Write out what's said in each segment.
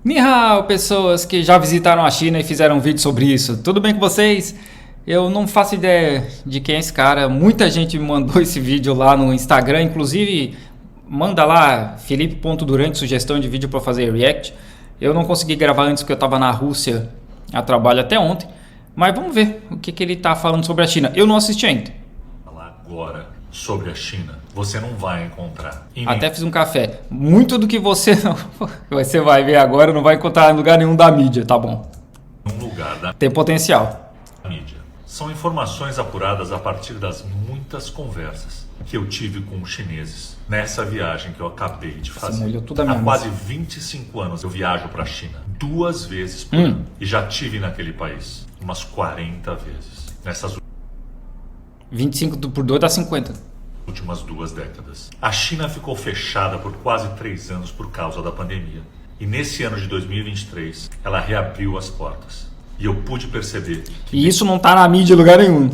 Ni hao, pessoas que já visitaram a China e fizeram um vídeo sobre isso. Tudo bem com vocês? Eu não faço ideia de quem é esse cara. Muita gente me mandou esse vídeo lá no Instagram. Inclusive, manda lá, Felipe.Durante, sugestão de vídeo para fazer react. Eu não consegui gravar antes porque eu estava na Rússia a trabalho até ontem. Mas vamos ver o que ele está falando sobre a China. Eu não assisti ainda. Falar agora sobre a China, você não vai encontrar. Até fiz um café. Muito do que você vai ver agora não vai encontrar em lugar nenhum da mídia, tá bom? Um lugar da Tem potencial. mídia. São informações apuradas a partir das muitas conversas que eu tive com os chineses nessa viagem que eu acabei de fazer. Molhou tudo a minha Há quase 25 anos eu viajo para a China 2 vezes por ano e já tive naquele país umas 40 vezes nessas 25 por 2 dá 50. últimas 2 décadas. A China ficou fechada por quase 3 anos por causa da pandemia. E nesse ano de 2023, ela reabriu as portas. E eu pude perceber que E isso não tá na mídia em lugar nenhum.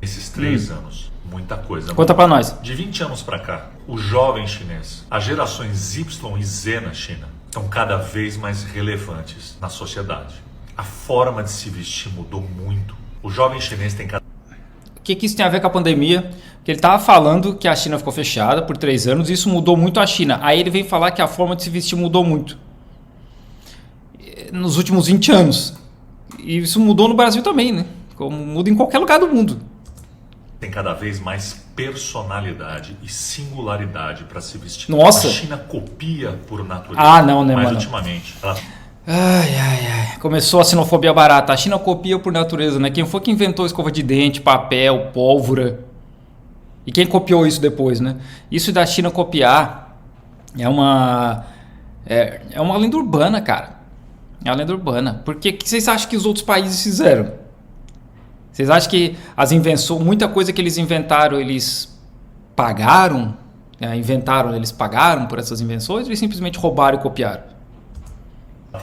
nesses 3 anos, muita coisa Conta pra nós. De 20 anos para cá, o jovem chinês, as gerações Y e Z na China, estão cada vez mais relevantes na sociedade. A forma de se vestir mudou muito. O jovem chinês tem cada O que isso tem a ver com a pandemia? Que ele tava falando que a China ficou fechada por 3 anos e isso mudou muito a China. Aí ele vem falar que a forma de se vestir mudou muito nos últimos 20 anos. E isso mudou no Brasil também, né? Como muda em qualquer lugar do mundo. tem cada vez mais personalidade e singularidade para se vestir. Nossa! A China copia por natureza. Ah, não, né, mas mano? ultimamente ela Ai. Começou a xenofobia barata. A China copia por natureza, né? Quem foi que inventou escova de dente, papel, pólvora? E quem copiou isso depois, né? Isso da China copiar é uma lenda urbana, cara. É uma lenda urbana. Porque o que vocês acham que os outros países fizeram? Vocês acham que muita coisa que eles inventaram, eles pagaram? Eles pagaram por essas invenções ou eles simplesmente roubaram e copiaram?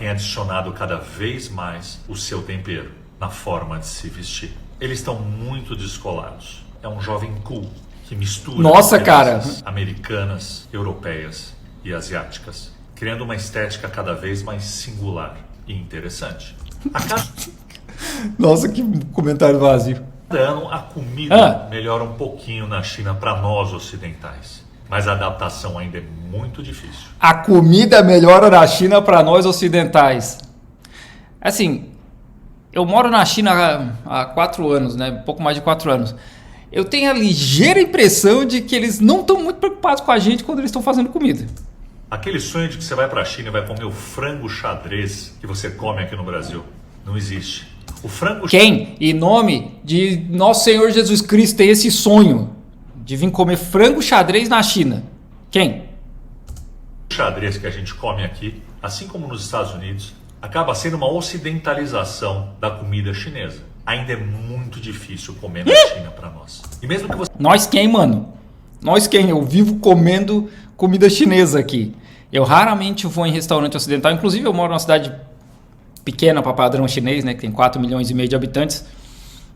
tem adicionado cada vez mais o seu tempero na forma de se vestir. Eles estão muito descolados. É um jovem cool que mistura Nossa, cara! americanas, europeias e asiáticas, criando uma estética cada vez mais singular e interessante. A Nossa, que comentário vazio. cada ano a comida melhora um pouquinho na China para nós ocidentais, mas a adaptação ainda é muito difícil. A comida melhora na China para nós ocidentais. Assim, eu moro na China há 4 anos, né? Um pouco mais de 4 anos. Eu tenho a ligeira impressão de que eles não estão muito preocupados com a gente quando eles estão fazendo comida. Aquele sonho de que você vai para a China e vai comer o frango xadrez que você come aqui no Brasil, não existe. O frango Quem, em nome de Nosso Senhor Jesus Cristo, tem esse sonho de vir comer frango xadrez na China? Quem? xadrez que a gente come aqui, assim como nos Estados Unidos, acaba sendo uma ocidentalização da comida chinesa. Ainda é muito difícil comer na China para nós. E mesmo que você Nós quem, mano? Nós quem? Eu vivo comendo comida chinesa aqui. Eu raramente vou em restaurante ocidental. Inclusive, eu moro numa cidade pequena para padrão chinês, né? Que tem 4,5 milhões de habitantes.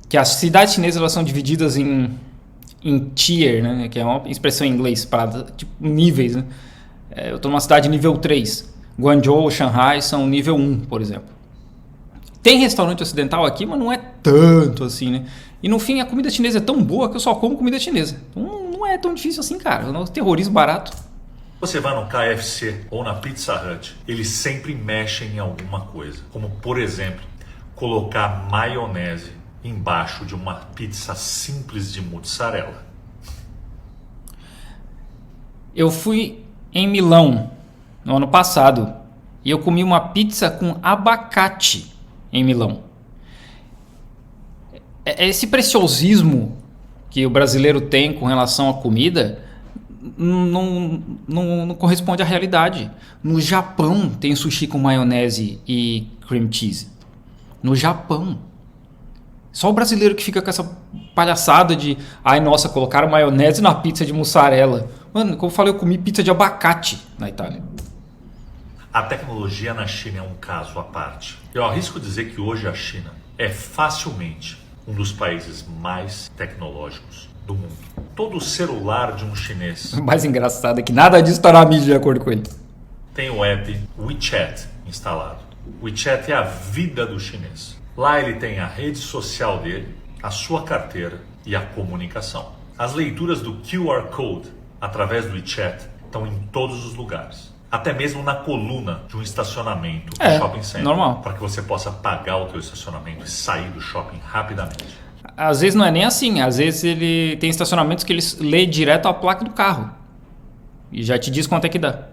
Que as cidades chinesas elas são divididas em tier, né? Que é uma expressão em inglês para tipo, níveis, né? Eu estou numa cidade nível 3. Guangzhou, Shanghai são nível 1, por exemplo. Tem restaurante ocidental aqui, mas não é tanto assim, né? E no fim, a comida chinesa é tão boa que eu só como comida chinesa. Então não é tão difícil assim, cara. É um terrorismo barato. Você vai no KFC ou na Pizza Hut, eles sempre mexem em alguma coisa. Como, por exemplo, colocar maionese embaixo de uma pizza simples de mussarela. Eu fui em Milão no ano passado e eu comi uma pizza com abacate em Milão. Esse preciosismo que o brasileiro tem com relação à comida não corresponde à realidade. No Japão tem sushi com maionese e cream cheese. No Japão. Só o brasileiro que fica com essa palhaçada de ai nossa, colocaram maionese na pizza de mussarela. Mano, como eu falei, eu comi pizza de abacate na Itália. A tecnologia na China é um caso à parte. Eu arrisco dizer que hoje a China é facilmente um dos países mais tecnológicos do mundo. Todo celular de um chinês O mais engraçado é que nada disso está na mídia de acordo com ele. tem o app WeChat instalado. O WeChat é a vida do chinês. Lá ele tem a rede social dele, a sua carteira e a comunicação. As leituras do QR Code através do WeChat estão em todos os lugares. Até mesmo na coluna de um estacionamento do shopping center. Normal. Para que você possa pagar o teu estacionamento e sair do shopping rapidamente. Às vezes não é nem assim. Às vezes ele tem estacionamentos que ele lê direto a placa do carro. E já te diz quanto é que dá.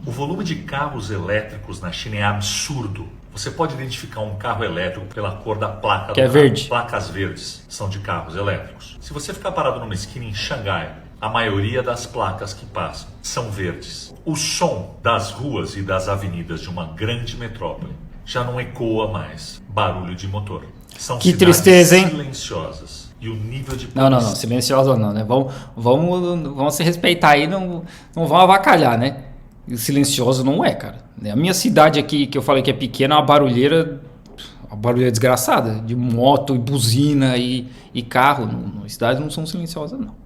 O volume de carros elétricos na China é absurdo. Você pode identificar um carro elétrico pela cor da placa do carro. Verde. Placas verdes são de carros elétricos. Se você ficar parado numa esquina em Xangai, a maioria das placas que passam são verdes. O som das ruas e das avenidas de uma grande metrópole já não ecoa mais barulho de motor. São Que cidades tristeza, hein? silenciosas. E o nível de Não, silenciosa não, né? Vamos se respeitar aí, não vão avacalhar, né? E silencioso não é, cara. A minha cidade aqui, que eu falei que é pequena, é uma barulheira desgraçada, de moto e buzina e carro. As cidades não são silenciosas, não.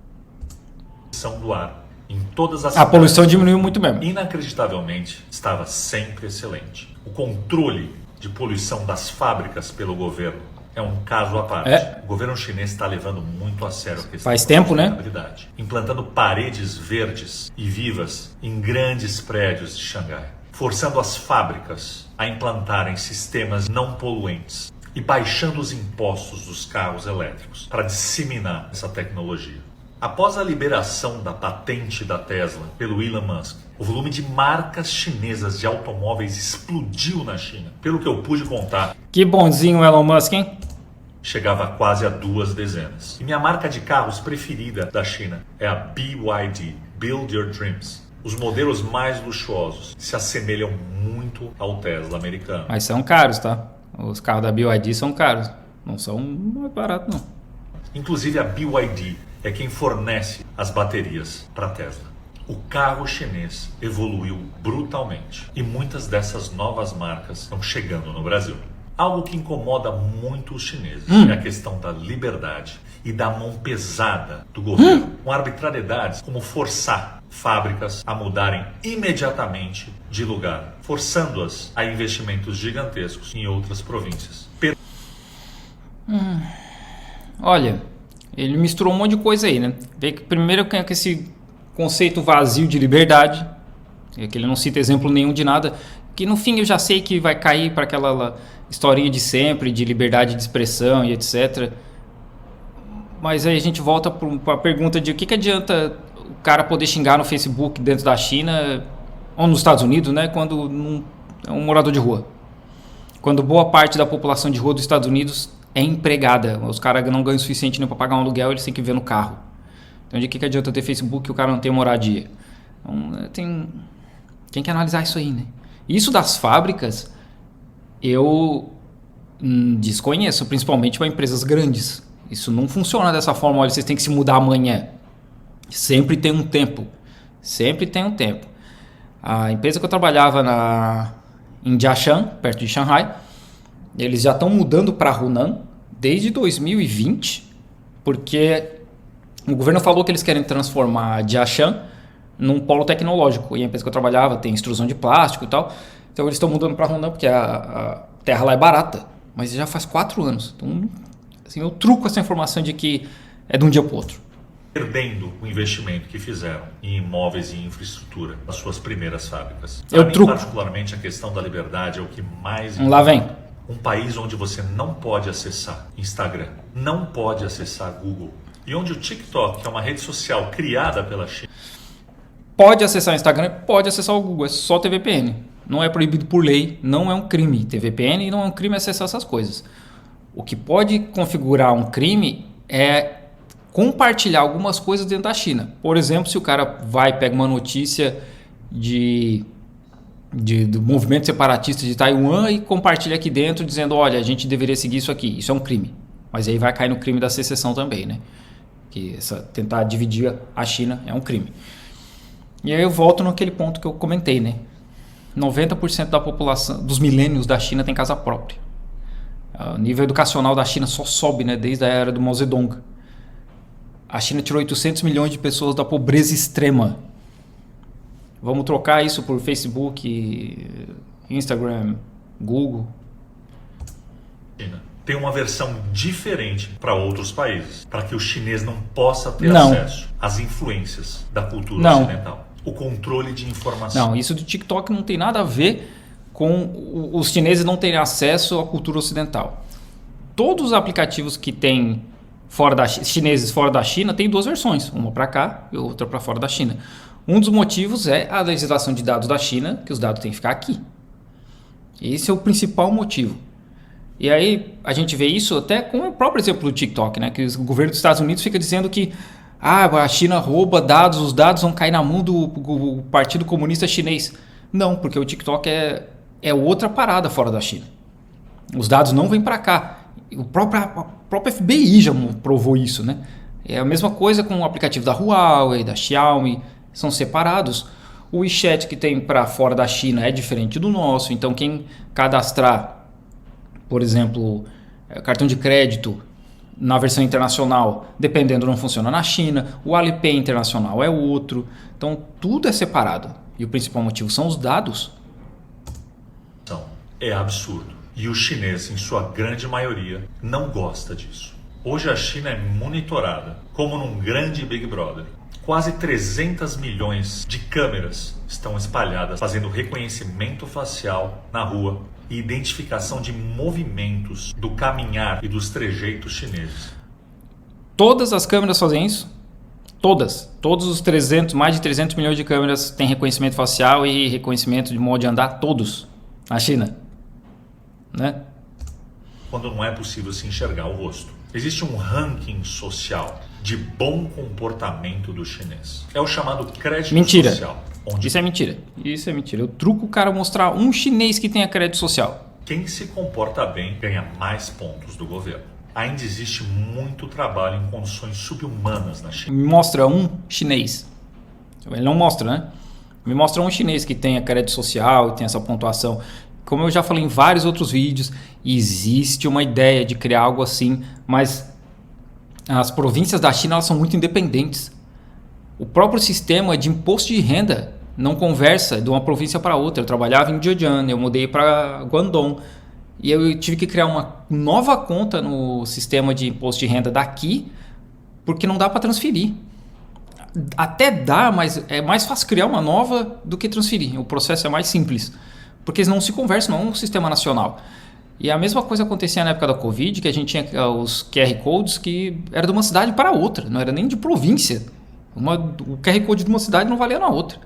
do ar em todas as A poluição diminuiu muito mesmo. Inacreditavelmente, estava sempre excelente. O controle de poluição das fábricas pelo governo é um caso à parte. O governo chinês está levando muito a sério a questão Faz tempo, né? sustentabilidade, implantando paredes verdes e vivas em grandes prédios de Xangai, forçando as fábricas a implantarem sistemas não poluentes e baixando os impostos dos carros elétricos para disseminar essa tecnologia. Após a liberação da patente da Tesla pelo Elon Musk, o volume de marcas chinesas de automóveis explodiu na China. Pelo que eu pude contar, Que bonzinho o Elon Musk, hein? chegava quase a 2 dezenas. E minha marca de carros preferida da China é a BYD, Build Your Dreams. Os modelos mais luxuosos se assemelham muito ao Tesla americano. Mas são caros, tá? Os carros da BYD são caros. Não são mais baratos, não. Inclusive a BYD é quem fornece as baterias para a Tesla. O carro chinês evoluiu brutalmente e muitas dessas novas marcas estão chegando no Brasil. Algo que incomoda muito os chineses é a questão da liberdade e da mão pesada do governo, com arbitrariedades como forçar fábricas a mudarem imediatamente de lugar, forçando-as a investimentos gigantescos em outras províncias. Olha, ele misturou um monte de coisa aí, né? Vê que primeiro com esse conceito vazio de liberdade, que ele não cita exemplo nenhum de nada, que no fim eu já sei que vai cair para aquela historinha de sempre, de liberdade de expressão e etc. Mas aí a gente volta para a pergunta de o que adianta o cara poder xingar no Facebook dentro da China ou nos Estados Unidos, né? Quando não é um morador de rua. Quando boa parte da população de rua dos Estados Unidos é empregada. Os caras não ganham o suficiente nem para pagar um aluguel, eles têm que viver no carro. Então de que adianta ter Facebook e o cara não tem moradia? Então, tem que analisar isso aí, né? Isso das fábricas eu desconheço, principalmente para empresas grandes. Isso não funciona dessa forma, olha, vocês têm que se mudar amanhã. Sempre tem um tempo. Sempre tem um tempo. A empresa que eu trabalhava em Jiashan, perto de Shanghai, eles já estão mudando para Hunan desde 2020, porque o governo falou que eles querem transformar Jiashan num polo tecnológico. E a empresa que eu trabalhava tem extrusão de plástico e tal. Então eles estão mudando para Hunan porque a terra lá é barata. Mas já faz 4 anos. Então, assim, eu truco essa informação de que é de um dia para o outro. Perdendo o investimento que fizeram em imóveis e infraestrutura nas suas primeiras fábricas. Eu truco. Particularmente, a questão da liberdade é o que mais... Lá vem. Um país onde você não pode acessar Instagram, não pode acessar Google, e onde o TikTok, que é uma rede social criada pela China... Pode acessar o Instagram, pode acessar o Google, é só ter VPN. Não é proibido por lei, não é um crime ter VPN e não é um crime acessar essas coisas. O que pode configurar um crime é compartilhar algumas coisas dentro da China. Por exemplo, se o cara pega uma notícia do movimento separatista de Taiwan e compartilha aqui dentro dizendo, olha, a gente deveria seguir isso aqui. Isso é um crime. Mas aí vai cair no crime da secessão também, né? Que tentar dividir a China é um crime. E aí eu volto naquele ponto que eu comentei, né? 90% da população, dos milênios da China tem casa própria. O nível educacional da China só sobe, né? Desde a era do Mao Zedong. A China tirou 800 milhões de pessoas da pobreza extrema. Vamos trocar isso por Facebook, Instagram, Google. Tem uma versão diferente para outros países, para que o chinês não possa ter Não. acesso às influências da cultura Não. ocidental. O controle de informação. Não, isso do TikTok não tem nada a ver com os chineses não terem acesso à cultura ocidental. Todos os aplicativos que tem chineses fora da China tem duas versões, uma para cá e outra para fora da China. Um dos motivos é a legislação de dados da China, que os dados têm que ficar aqui. Esse é o principal motivo. E aí a gente vê isso até com o próprio exemplo do TikTok, né? Que o governo dos Estados Unidos fica dizendo que a China rouba dados, os dados vão cair na mão do Partido Comunista Chinês. Não, porque o TikTok é outra parada fora da China. Os dados não vêm para cá. A própria FBI já provou isso, né? É a mesma coisa com o aplicativo da Huawei, da Xiaomi, são separados. O WeChat que tem para fora da China é diferente do nosso, então quem cadastrar, por exemplo, cartão de crédito na versão internacional, dependendo, não funciona na China. O Alipay internacional é outro. Então, tudo é separado. E o principal motivo são os dados. É absurdo. E o chinês, em sua grande maioria, não gosta disso. Hoje a China é monitorada como num grande Big Brother. Quase 300 milhões de câmeras estão espalhadas, fazendo reconhecimento facial na rua e identificação de movimentos do caminhar e dos trejeitos chineses. Todas as câmeras fazem isso? Todas. Todos os mais de 300 milhões de câmeras têm reconhecimento facial e reconhecimento de modo de andar, todos, na China. Né? Quando não é possível se enxergar o rosto. Existe um ranking social de bom comportamento do chinês. É o chamado crédito Mentira. social. Isso é mentira. Isso é mentira. Eu truco o cara mostrar um chinês que tenha crédito social. Quem se comporta bem ganha mais pontos do governo. Ainda existe muito trabalho em condições subhumanas na China. Me mostra um chinês. Ele não mostra, né? Me mostra um chinês que tenha crédito social e tenha essa pontuação. Como eu já falei em vários outros vídeos, existe uma ideia de criar algo assim, mas as províncias da China elas são muito independentes. O próprio sistema de imposto de renda não conversa de uma província para outra. Eu trabalhava em Zhejiang, eu mudei para Guangdong e eu tive que criar uma nova conta no sistema de imposto de renda daqui, porque não dá para transferir. Até dá, mas é mais fácil criar uma nova do que transferir. O processo é mais simples, porque eles não se conversam, não é um sistema nacional. E a mesma coisa acontecia na época da Covid, que a gente tinha os QR Codes que era de uma cidade para outra, não era nem de província. O QR Code de uma cidade não valia na outra.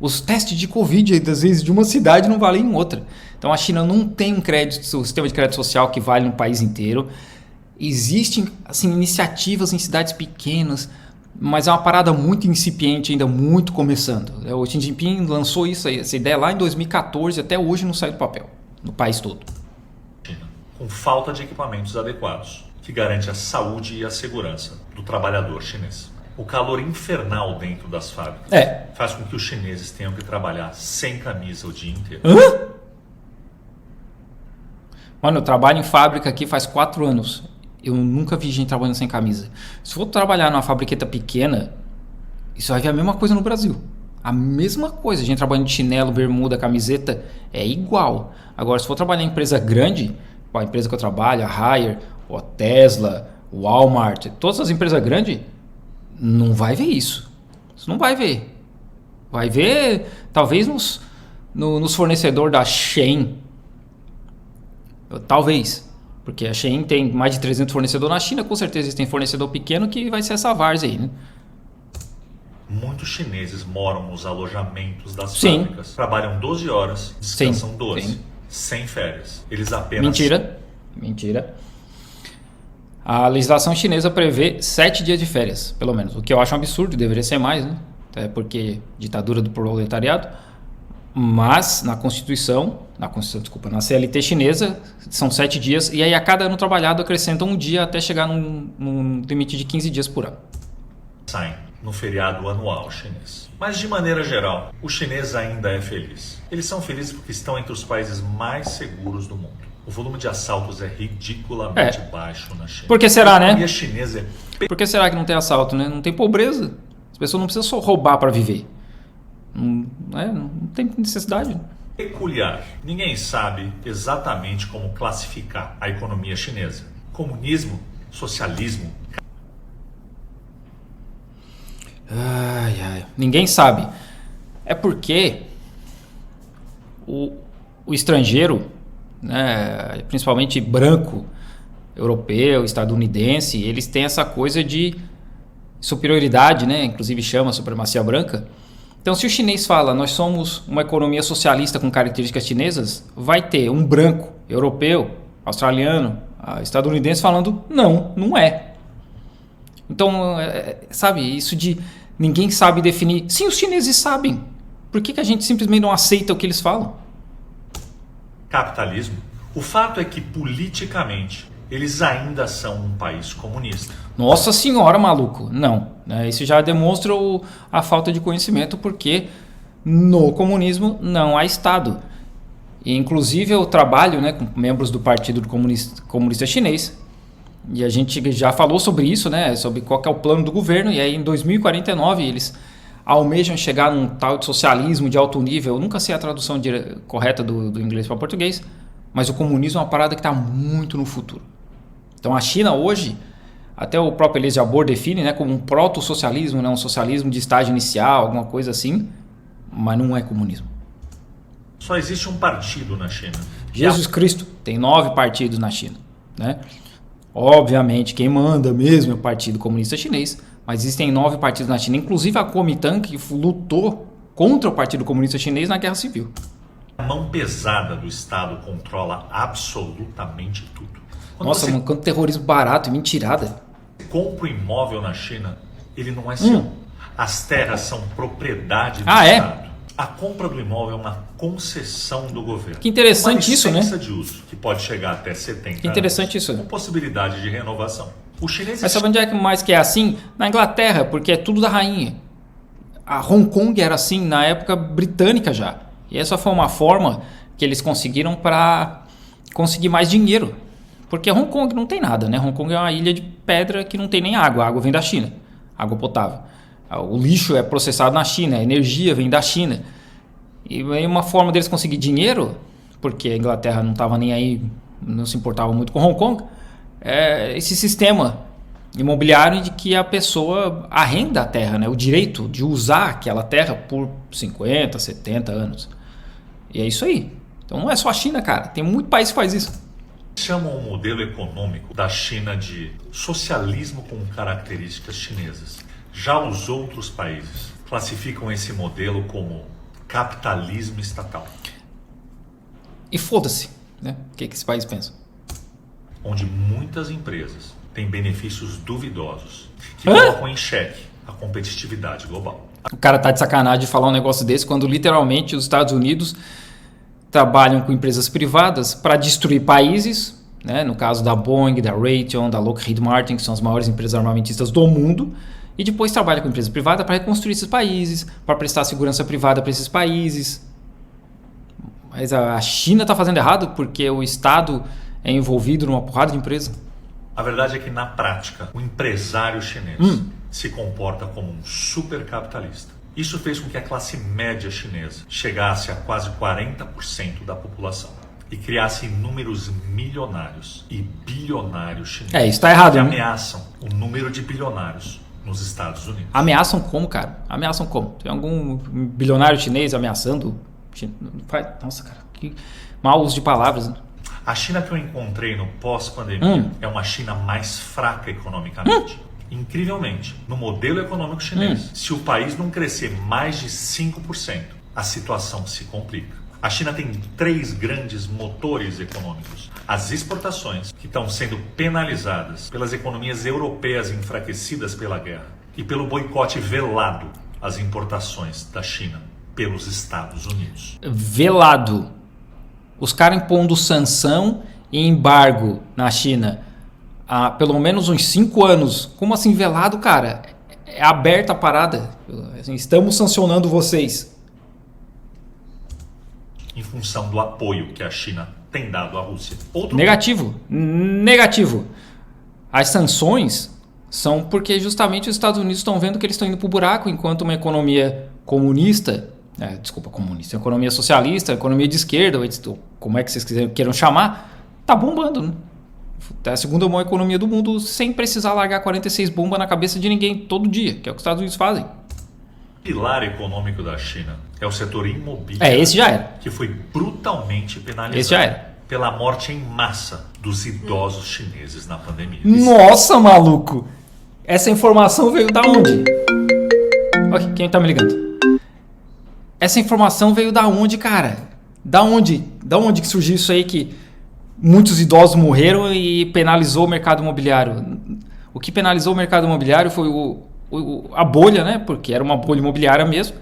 Os testes de Covid, às vezes, de uma cidade não valem em outra. Então a China não tem um sistema de crédito social que vale no país inteiro. Existem assim, iniciativas em cidades pequenas, mas é uma parada muito incipiente, ainda muito começando. O Xi Jinping lançou essa ideia lá em 2014, até hoje não saiu do papel, no país todo. Com falta de equipamentos adequados, que garante a saúde e a segurança do trabalhador chinês. O calor infernal dentro das fábricas faz com que os chineses tenham que trabalhar sem camisa o dia inteiro. Mano, eu trabalho em fábrica aqui faz 4 anos. Eu nunca vi gente trabalhando sem camisa. Se for trabalhar numa fabriqueta pequena, isso vai ver a mesma coisa no Brasil. A mesma coisa. A gente trabalhando de chinelo, bermuda, camiseta, é igual. Agora, se for trabalhar em empresa grande, a empresa que eu trabalho, a Haier, a Tesla, o Walmart, todas as empresas grandes, não vai ver isso. Você não vai ver. Vai ver, talvez, nos fornecedores da Shein. Talvez. Porque a Shein tem mais de 300 fornecedores na China, com certeza eles têm fornecedor pequeno que vai ser essa várzea aí, né? Muitos chineses moram nos alojamentos das fábricas, trabalham 12 horas, descansam 12, sem férias. Eles apenas... Mentira. A legislação chinesa prevê 7 dias de férias, pelo menos. O que eu acho um absurdo, deveria ser mais, né? Até porque ditadura do proletariado. Mas na na CLT chinesa, são 7 dias. E aí a cada ano trabalhado acrescentam um dia até chegar num limite de 15 dias por ano. Saem no feriado anual chinês. Mas de maneira geral, o chinês ainda é feliz. Eles são felizes porque estão entre os países mais seguros do mundo. O volume de assaltos é ridiculamente baixo na China. Por que será, né? A economia chinesa Por que será que não tem assalto, né? Não tem pobreza. As pessoas não precisam só roubar para viver. Não tem necessidade. Peculiar. Ninguém sabe exatamente como classificar a economia chinesa. Comunismo, socialismo. Ninguém sabe. É porque o estrangeiro, né, principalmente branco, europeu, estadunidense, eles têm essa coisa de superioridade, né? Inclusive chama supremacia branca. Então, se o chinês fala, nós somos uma economia socialista com características chinesas, vai ter um branco, europeu, australiano, estadunidense falando, não é. Então, sabe, isso de ninguém sabe definir. Sim, os chineses sabem. Por que a gente simplesmente não aceita o que eles falam? Capitalismo. O fato é que, politicamente, eles ainda são um país comunista. Nossa senhora, maluco. Não. Né? Isso já demonstra a falta de conhecimento, porque no comunismo não há Estado. E, inclusive, eu trabalho, né, com membros do Partido Comunista Chinês. E a gente já falou sobre isso, né, sobre qual que é o plano do governo. E aí, em 2049, eles almejam chegar num tal de socialismo de alto nível. Eu nunca sei a tradução correta do inglês para português. Mas o comunismo é uma parada que está muito no futuro. Então a China hoje, até o próprio Elias Jabbour define, né, como um proto-socialismo, né, um socialismo de estágio inicial, alguma coisa assim, mas não é comunismo. Só existe um partido na China. Jesus Cristo, tem 9 partidos na China. Né? Obviamente, quem manda mesmo é o Partido Comunista Chinês, mas existem 9 partidos na China, inclusive a Kuomintang, que lutou contra o Partido Comunista Chinês na Guerra Civil. A mão pesada do Estado controla absolutamente tudo. Nossa, mano, quanto terrorismo barato e mentirada. Compra um imóvel na China, ele não é seu. As terras são propriedade do Estado. É? A compra do imóvel é uma concessão do governo. Que interessante isso, né? Uma licença de uso, que pode chegar até 70 Que interessante anos, isso. com possibilidade de renovação. O chinês... Mas sabe onde é que mais que é assim? Na Inglaterra, porque é tudo da rainha. A Hong Kong era assim na época britânica já. E essa foi uma forma que eles conseguiram para conseguir mais dinheiro. Porque Hong Kong não tem nada, né? Hong Kong é uma ilha de pedra que não tem nem água. A água vem da China, água potável. O lixo é processado na China, a energia vem da China. E aí uma forma deles conseguir dinheiro, porque a Inglaterra não estava nem aí, não se importava muito com Hong Kong, é esse sistema imobiliário de que a pessoa arrenda a terra, né? O direito de usar aquela terra por 50, 70 anos. E é isso aí. Então não é só a China, cara. Tem muito país que faz isso. Chamam o modelo econômico da China de socialismo com características chinesas. Já os outros países classificam esse modelo como capitalismo estatal. E foda-se, né? O que esse país pensa? Onde muitas empresas têm benefícios duvidosos que colocam em xeque a competitividade global. O cara tá de sacanagem de falar um negócio desse quando literalmente os Estados Unidos trabalham com empresas privadas para destruir países, né? No caso da Boeing, da Raytheon, da Lockheed Martin, que são as maiores empresas armamentistas do mundo, e depois trabalha com empresa privada para reconstruir esses países, para prestar segurança privada para esses países. Mas a China está fazendo errado porque o Estado é envolvido numa porrada de empresa. A verdade é que, na prática, o empresário chinês se comporta como um supercapitalista. Isso fez com que a classe média chinesa chegasse a quase 40% da população e criasse inúmeros milionários e bilionários chineses. Isso está errado, que né? ameaçam o número de bilionários nos Estados Unidos. Ameaçam como, cara? Ameaçam como? Tem algum bilionário chinês ameaçando? Nossa, cara, que mau uso de palavras, né? A China que eu encontrei no pós-pandemia é uma China mais fraca economicamente. Incrivelmente, no modelo econômico chinês, se o país não crescer mais de 5%, a situação se complica. A China tem 3 grandes motores econômicos. As exportações, que estão sendo penalizadas pelas economias europeias enfraquecidas pela guerra e pelo boicote velado às importações da China pelos Estados Unidos. Velado. Os caras impondo sanção e embargo na China há pelo menos uns 5 anos. Como assim velado, cara? É aberta a parada. Assim, estamos sancionando vocês. Em função do apoio que a China tem dado à Rússia. Negativo. As sanções são porque justamente os Estados Unidos estão vendo que eles estão indo para o buraco, enquanto uma economia comunista Desculpa, comunista, economia socialista, economia de esquerda, como é que vocês queiram chamar, tá bombando, né? É a segunda maior economia do mundo sem precisar largar 46 bombas na cabeça de ninguém todo dia, que é o que os Estados Unidos fazem. O pilar econômico da China é o setor imobiliário, Esse já era. que foi brutalmente penalizado Esse já era. pela morte em massa dos idosos chineses na pandemia. Nossa, maluco! Essa informação veio da onde? Olha, quem tá me ligando? Essa informação veio da onde, cara? Da onde? Da onde que surgiu isso aí que muitos idosos morreram e penalizou o mercado imobiliário? O que penalizou o mercado imobiliário foi a bolha, né? Porque era uma bolha imobiliária mesmo.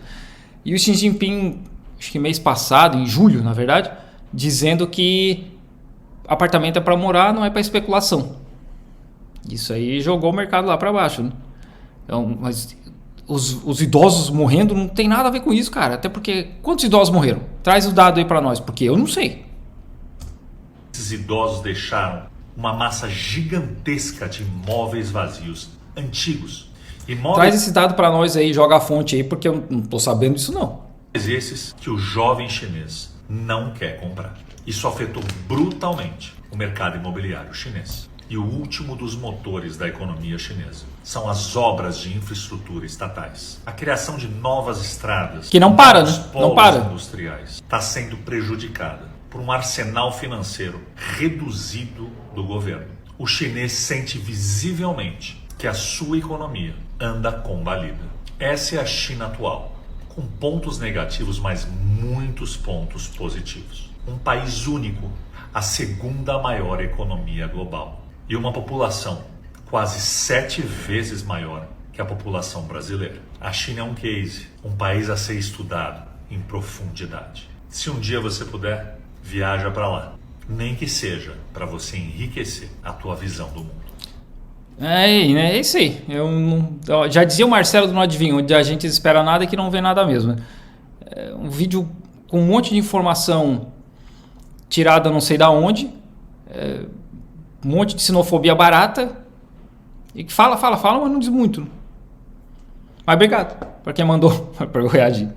E o Xi Jinping, acho que mês passado, em julho, na verdade, dizendo que apartamento é para morar, não é para especulação. Isso aí jogou o mercado lá para baixo, né? Então, mas os idosos morrendo não tem nada a ver com isso, cara. Até porque, quantos idosos morreram? Traz o dado aí para nós, porque eu não sei. Esses idosos deixaram uma massa gigantesca de imóveis vazios, antigos. Traz esse dado para nós aí, joga a fonte aí, porque eu não tô sabendo disso não. Esses que o jovem chinês não quer comprar. Isso afetou brutalmente o mercado imobiliário chinês. E o último dos motores da economia chinesa são as obras de infraestrutura estatais. A criação de novas estradas, que não para, né? Não para. Industriais está sendo prejudicada por um arsenal financeiro reduzido do governo. O chinês sente visivelmente que a sua economia anda combalida. Essa é a China atual, com pontos negativos, mas muitos pontos positivos. Um país único, a segunda maior economia global. E uma população quase 7 vezes maior que a população brasileira. A China é um case, um país a ser estudado em profundidade. Se um dia você puder, viaja para lá. Nem que seja para você enriquecer a tua visão do mundo. É isso aí. Já dizia o Marcelo do Não Adivinho, onde a gente espera nada e que não vê nada mesmo. É um vídeo com um monte de informação tirada não sei da onde. Um monte de sinofobia barata e que fala, mas não diz muito. Mas obrigado para quem mandou para eu reagir.